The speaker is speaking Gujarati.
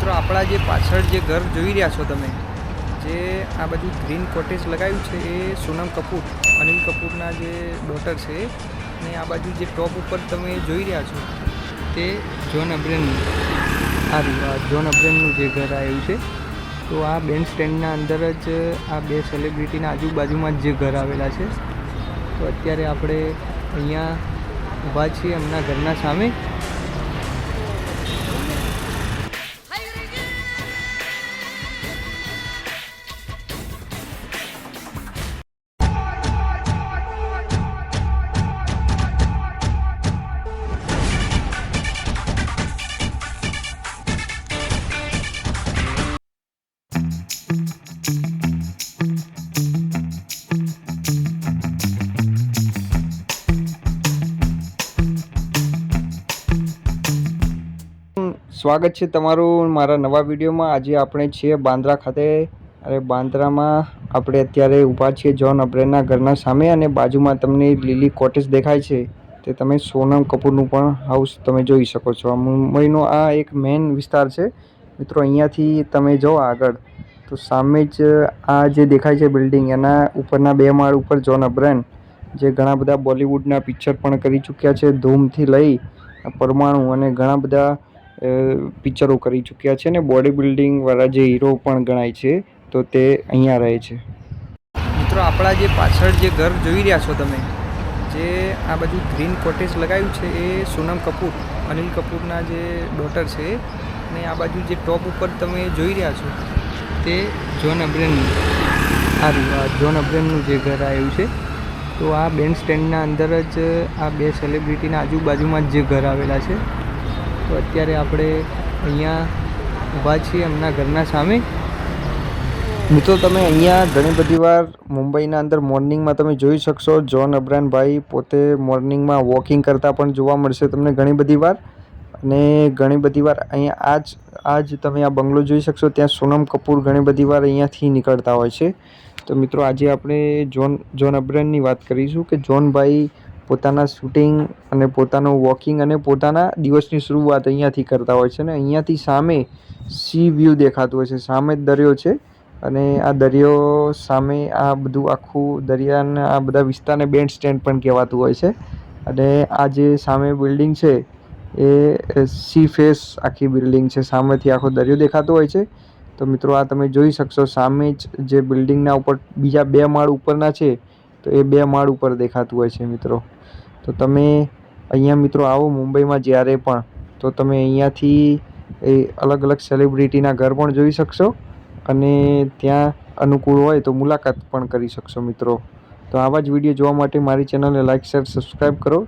મિત્રો આપણા જે પાછળ જે ઘર જોઈ રહ્યા છો તમે, જે આ બાજુ ગ્રીન કોટેજ લગાવ્યું છે એ સોનમ કપૂર, અનિલ કપૂરના જે ડોટર છે, અને આ બાજુ જે ટોપ ઉપર તમે જોઈ રહ્યા છો તે જોન અબ્રાહમનું જોન અબ્રાહમનું જે ઘર આવ્યું છે. તો આ બેન્ડ સ્ટેન્ડના અંદર જ આ બે સેલિબ્રિટીના આજુબાજુમાં જ જે ઘર આવેલા છે. તો અત્યારે આપણે અહીંયા ઊભા છીએ એમના ઘરના સામે. સ્વાગત છે તમારું મારા નવા વિડીયોમાં. આજે આપણે છીએ બાંદ્રા ખાતે. અને બાંદ્રામાં આપણે અત્યારે ઊભા છીએ જોન અબ્રાહમના ઘરના સામે, અને બાજુમાં તમને લીલી કોટેજ દેખાય છે તે તમે સોનમ કપૂરનું પણ હાઉસ તમે જોઈ શકો છો. મુંબઈનો આ એક મેઇન વિસ્તાર છે મિત્રો. અહીંયાથી તમે જો આગળ તો સામે જ આ જે દેખાય છે બિલ્ડિંગ, એના ઉપરના 2 માળ ઉપર જોન અબ્રાહમ, જે ઘણા બધા બોલિવૂડના પિક્ચર પણ કરી ચૂક્યા છે, ધૂમથી લઈ પરમાણુ અને ઘણા બધા પિક્ચરો કરી ચૂક્યા છે, ને બોડી બિલ્ડિંગ વાળા જે હીરો પણ ગણાય છે. તો તે અહીંયા રહે છે. મિત્રો આપણા જે પાછળ જે ઘર જોઈ રહ્યા છો તમે, જે આ બાજુ ગ્રીન કોટેજ લગાવ્યું છે એ સોનમ કપૂર, અનિલ કપૂરના જે ડોટર છે, અને આ બાજુ જે ટોપ ઉપર તમે જોઈ રહ્યા છો તે જોન અબ્રાહમનું જોન અબ્રાહમનું જે ઘર આવ્યું છે. તો આ બેન્ડ સ્ટેન્ડના અંદર જ આ બે સેલિબ્રિટીના આજુબાજુમાં જ જે ઘર આવેલા છે. તો અત્યારે આપણે અહીંયા ઊભા છીએ એમના ઘરના સામે. મિત્રો તમે અહીંયા ઘણી બધી વાર મુંબઈના અંદર મોર્નિંગમાં તમે જોઈ શકશો, જોન અબ્રાહમ ભાઈ પોતે મોર્નિંગમાં વોકિંગ કરતા પણ જોવા મળશે તમને ઘણી બધી વાર. અને ઘણી બધી વાર અહીંયા આજ તમે આ બંગલો જોઈ શકશો, ત્યાં સોનમ કપૂર ઘણી બધી વાર અહીંયાથી નીકળતા હોય છે. તો મિત્રો આજે આપણે જોન અબ્રાહમની વાત કરીશું કે જોનભાઈ પોતાના શૂટિંગ અને પોતાનું વોકિંગ અને પોતાના દિવસની શરૂઆત અહીંયાથી કરતા હોય છે. ને અહીંયાથી સામે સી વ્યૂ દેખાતું હોય છે, સામે જ દરિયો છે. અને આ દરિયો સામે આ બધું આખું દરિયાના આ બધા વિસ્તારને બેન્ડ સ્ટેન્ડ પણ કહેવાતું હોય છે. અને આ જે સામે બિલ્ડિંગ છે એ સી ફેસ આખી બિલ્ડિંગ છે, સામેથી આખો દરિયો દેખાતો હોય છે. તો મિત્રો આ તમે જોઈ શકશો સામે જ જે બિલ્ડિંગના ઉપર બીજા 2 માળ ઉપરના છે, તો એ 2 માળ ઉપર દેખાતું હોય છે મિત્રો. તો તમે અહીંયા મિત્રો આવો મુંબઈમાં જ્યારે પણ, તો તમે અહીંયાથી અલગ અલગ સેલિબ્રિટીના ઘર પણ જોઈ શકશો, અને ત્યાં અનુકૂળ હોય તો મુલાકાત પણ કરી શકશો મિત્રો. તો આવા જ વિડીયો જોવા માટે મારી ચેનલને લાઇક, શેર, સબસ્ક્રાઈબ કરો.